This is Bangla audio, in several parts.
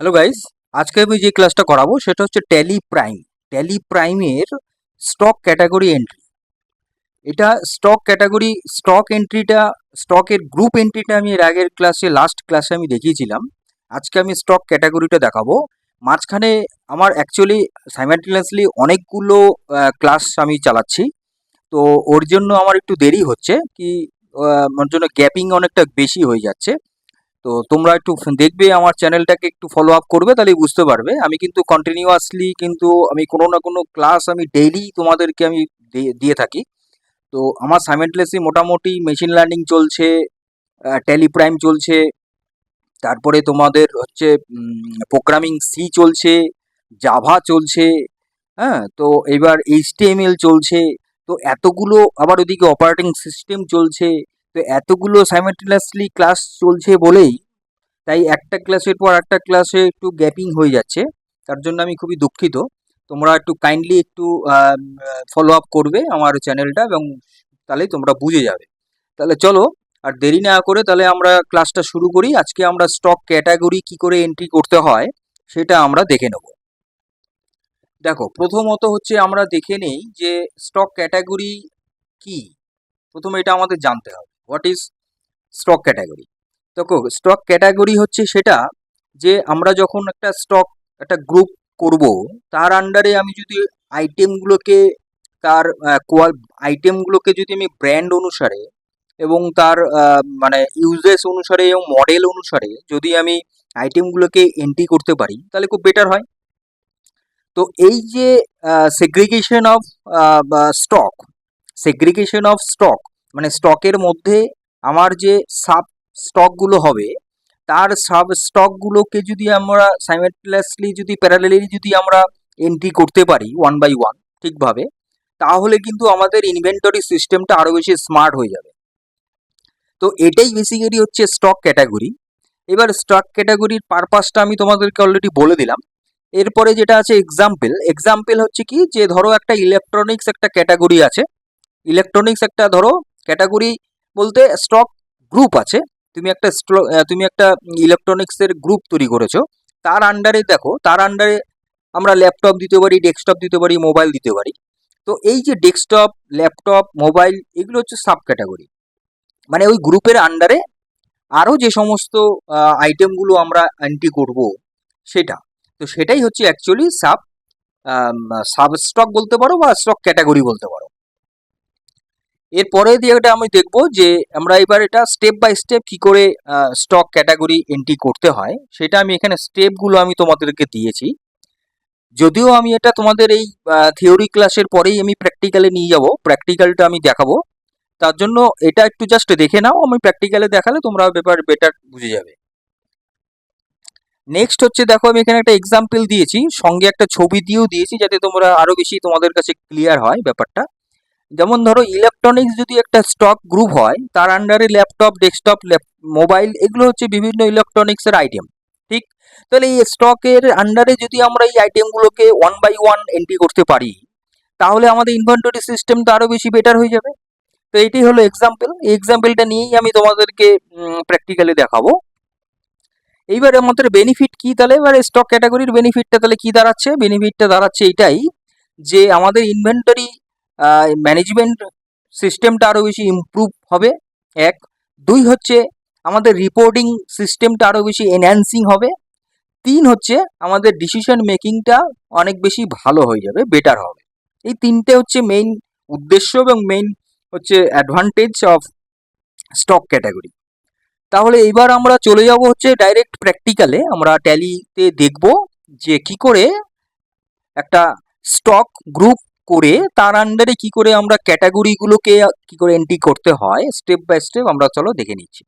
হ্যালো গাইস, আজকে আমি যে ক্লাসটা করাবো সেটা হচ্ছে ট্যালি প্রাইম। ট্যালি প্রাইমের স্টক ক্যাটাগরি এন্ট্রি। এটা স্টক ক্যাটাগরি, স্টক এন্ট্রিটা, স্টকের গ্রুপ এন্ট্রিটা আমি এর আগের ক্লাসে, লাস্ট ক্লাসে আমি দেখিয়েছিলাম। আজকে আমি স্টক ক্যাটাগরিটা দেখাবো। মাঝখানে আমার অ্যাকচুয়ালি সাইমালটেনিয়াসলি অনেকগুলো ক্লাস আমি চালাচ্ছি, তো ওর জন্য আমার একটু দেরি হচ্ছে কি, ওর জন্য গ্যাপিং অনেকটা বেশি হয়ে যাচ্ছে। তো তোমরা একটু দেখবে, আমার চ্যানেলটাকে একটু ফলো আপ করবে, তাহলেই বুঝতে পারবে। আমি কিন্তু কন্টিনিউয়াসলি কিন্তু আমি কোনো না কোনো ক্লাস আমি ডেইলি তোমাদেরকে আমি দিয়ে থাকি। তো আমার সাইমেন্টলেসলি মোটামুটি মেশিন লার্নিং চলছে, ট্যালি প্রাইম চলছে, তারপরে তোমাদের হচ্ছে প্রোগ্রামিং সি চলছে, জাভা চলছে, হ্যাঁ, তো এবার এইচটিএমএল চলছে। তো এতগুলো, আবার ওদিকে অপারেটিং সিস্টেম চলছে। তো এতগুলো সাইমেন্টেনিয়াসলি ক্লাস চলছে বলেই তাই একটা ক্লাসের পর একটা ক্লাসে একটু গ্যাপিং হয়ে যাচ্ছে। তার জন্য আমি খুবই দুঃখিত। তোমরা একটু কাইন্ডলি একটু ফলো আপ করবে আমার চ্যানেলটা, এবং তাহলেই তোমরা বুঝে যাবে। তাহলে চলো আর দেরি না করে তাহলে আমরা ক্লাসটা শুরু করি। আজকে আমরা স্টক ক্যাটাগরি কি করে এন্ট্রি করতে হয় সেটা আমরা দেখে নেব। দেখো, প্রথমত হচ্ছে আমরা দেখে নেই যে স্টক ক্যাটাগরি কি। প্রথমে এটা আমাদের জানতে হবে, হোয়াট ইজ স্টক ক্যাটাগরি। দেখো, স্টক ক্যাটাগরি হচ্ছে সেটা যে আমরা যখন একটা স্টক, একটা গ্রুপ করব, তার আন্ডারে আমি যদি আইটেমগুলোকে, তার আইটেমগুলোকে যদি আমি ব্র্যান্ড অনুসারে এবং তার মানে ইউজেস অনুসারে এবং মডেল অনুসারে যদি আমি আইটেমগুলোকে এন্ট্রি করতে পারি, তাহলে খুব বেটার হয়। তো এই যে segregation of stock, segregation of stock মানে স্টকের মধ্যে আমার যে সাব স্টকগুলো হবে, তার সাব স্টকগুলোকে যদি আমরা সাইমেলটেনিয়াসলি যদি প্যারালেলি যদি আমরা এন্ট্রি করতে পারি ওয়ান বাই ওয়ান ঠিকভাবে, তাহলে কিন্তু আমাদের ইনভেন্টরি সিস্টেমটা আরও বেশি স্মার্ট হয়ে যাবে। তো এটাই বেসিক্যালি হচ্ছে স্টক ক্যাটাগরি। এবার স্টক ক্যাটাগরির পারপাসটা আমি তোমাদেরকে অলরেডি বলে দিলাম। এরপরে যেটা আছে এক্সাম্পল। এক্সাম্পল হচ্ছে কি, যে ধরো একটা ইলেকট্রনিক্স একটা ক্যাটাগরি আছে, ইলেকট্রনিক্স একটা ধরো ক্যাটাগরি বলতে স্টক গ্রুপ আছে। তুমি একটা ইলেকট্রনিক্সের গ্রুপ তৈরি করেছো। তার আন্ডারে দেখো, তার আন্ডারে আমরা ল্যাপটপ দিতে পারি, ডেস্কটপ দিতে পারি, মোবাইল দিতে পারি। তো এই যে ডেস্কটপ, ল্যাপটপ, মোবাইল, এগুলো হচ্ছে সাব ক্যাটাগরি। মানে ওই গ্রুপের আন্ডারে আরও যে সমস্ত আইটেমগুলো আমরা এন্ট্রি করব সেটা, তো সেটাই হচ্ছে অ্যাকচুয়ালি সাব স্টক বলতে পারো বা স্টক ক্যাটাগরি বলতে পারো। এরপরে দিয়েটা আমি দেখবো যে আমরা এবার এটা স্টেপ বাই স্টেপ কি করে স্টক ক্যাটাগরি এন্ট্রি করতে হয়, সেটা আমি এখানে স্টেপগুলো আমি তোমাদেরকে দিয়েছি। যদিও আমি এটা তোমাদের এই থিওরি ক্লাসের পরেই আমি প্র্যাকটিক্যালে নিয়ে যাব, প্র্যাকটিক্যালটা আমি দেখাবো। তার জন্য এটা একটু জাস্ট দেখে নাও, আমি প্র্যাকটিক্যালে দেখালে তোমরা ব্যাপার বেটার বুঝে যাবে। নেক্সট হচ্ছে দেখো, আমি এখানে একটা এক্সাম্পল দিয়েছি, সঙ্গে একটা ছবি দিয়েও দিয়েছি, যাতে তোমরা আরো বেশি তোমাদের কাছে ক্লিয়ার হয় ব্যাপারটা। যেমন ধরো, ইলেকট্রনিক্স যদি একটা স্টক গ্রুপ হয়, তার আন্ডারে ল্যাপটপ, ডেস্কটপ, মোবাইল, এগুলো হচ্ছে বিভিন্ন ইলেকট্রনিক্সের আইটেম। ঠিক, তাহলে এই স্টকের আন্ডারে যদি আমরা এই আইটেমগুলোকে ওয়ান বাই ওয়ান এন্ট্রি করতে পারি, তাহলে আমাদের ইনভেন্টরি সিস্টেমটা আরো বেশি বেটার হয়ে যাবে। তো এইটাই হলো এক্সাম্পল। এই এক্সাম্পলটা নিয়েই আমি তোমাদেরকে প্র্যাকটিক্যালি দেখাবো। এইবার আমাদের বেনিফিট কি, তাহলে এবারে স্টক ক্যাটাগরির বেনিফিটটা তাহলে কি দাঁড়াচ্ছে? বেনিফিটটা দাঁড়াচ্ছে এটাই যে আমাদের ইনভেন্টরি ম্যানেজমেন্ট সিস্টেমটা আরও বেশি ইমপ্রুভ হবে, এক। দুই হচ্ছে আমাদের রিপোর্টিং সিস্টেমটা আরও বেশি এনহ্যান্সিং হবে। তিন হচ্ছে আমাদের ডিসিশন মেকিংটা অনেক বেশি ভালো হয়ে যাবে, বেটার হবে। এই তিনটে হচ্ছে মেইন উদ্দেশ্য এবং মেইন হচ্ছে অ্যাডভান্টেজ অফ স্টক ক্যাটাগরি। তাহলে এইবার আমরা চলে যাব হচ্ছে ডাইরেক্ট প্র্যাকটিক্যালে। আমরা ট্যালিতে দেখব যে কি করে একটা স্টক গ্রুপ করে তার আন্ডারে কি করে আমরা ক্যাটাগরিগুলোকে কি করে এন্ট্রি করতে হয়, স্টেপ বাই স্টেপ আমরা চলো দেখে নিচ্ছি।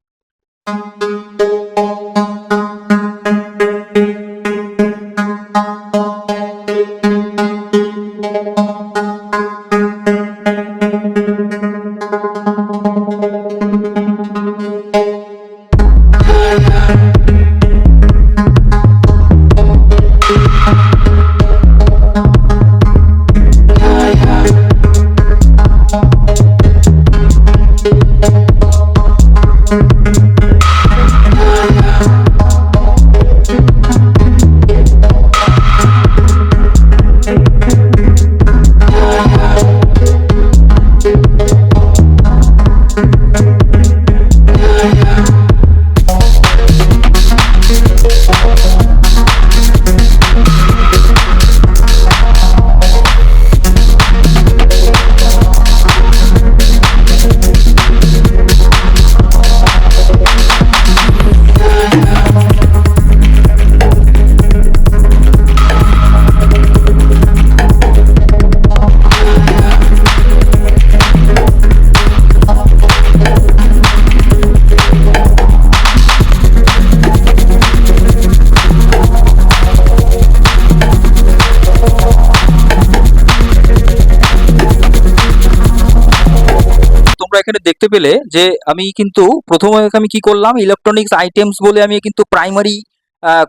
এখানে দেখতে পেলে যে আমি কিন্তু প্রথমে আমি কি করলাম, ইলেকট্রনিক্স আইটেমস বলে আমি কিন্তু প্রাইমারি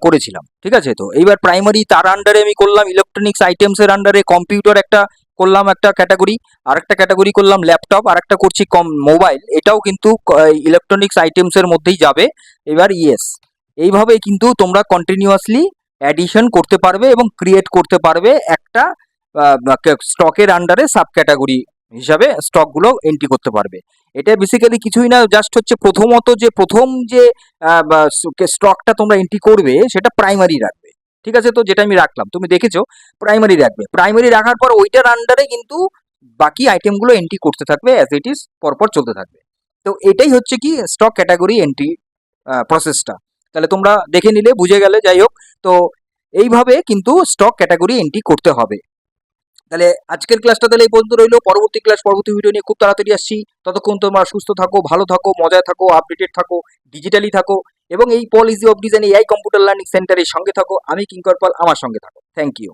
করেছিলাম, ঠিক আছে। তো এইবার প্রাইমারি তার আন্ডারে আমি করলাম ইলেকট্রনিক্স আইটেমসের আন্ডারে কম্পিউটার একটা করলাম একটা ক্যাটাগরি, আর একটা ক্যাটাগরি করলাম ল্যাপটপ, আর একটা করছি মোবাইল, এটাও কিন্তু ইলেকট্রনিক্স আইটেমসের মধ্যেই যাবে। এবার ইয়েস, এইভাবে কিন্তু তোমরা কন্টিনিউয়াসলি অ্যাডিশন করতে পারবে এবং ক্রিয়েট করতে পারবে একটা স্টকের আন্ডারে সাব ক্যাটাগরি হিসাবে স্টকগুলো এন্ট্রি করতে পারবে। এটা বেসিক্যালি কিছুই না, জাস্ট হচ্ছে প্রথমত যে প্রথম যে স্টকটা তোমরা এন্ট্রি করবে সেটা প্রাইমারি রাখবে, ঠিক আছে। তো যেটা আমি রাখলাম তুমি দেখেছো, প্রাইমারি রাখবে, প্রাইমারি রাখার পর ওইটার আন্ডারে কিন্তু বাকি আইটেমগুলো এন্ট্রি করতে থাকবে, অ্যাজ ইট ইজ পরপর চলতে থাকবে। তো এটাই হচ্ছে কি স্টক ক্যাটাগরি এন্ট্রি প্রসেসটা। তাহলে তোমরা দেখে নিলে, বুঝে গেলে, যাই হোক। তো এইভাবে কিন্তু স্টক ক্যাটাগরি এন্ট্রি করতে হবে। তাহলে আজকের ক্লাসটা তাহলে এই পর্যন্ত রইলো। পরবর্তী ক্লাস, পরবর্তী ভিডিও নিয়ে খুব তাড়াতাড়ি আসছি। ততক্ষণ তোমরা সুস্থ থাকো, ভালো থাকো, মজায় থাকো, আপডেটেড থাকো, ডিজিটালি থাকো, এবং এই Pal easy of design AI computer learning সেন্টারের সঙ্গে থাকো। আমি কিঙ্কর পাল, আমার সঙ্গে থাকো। Thank you.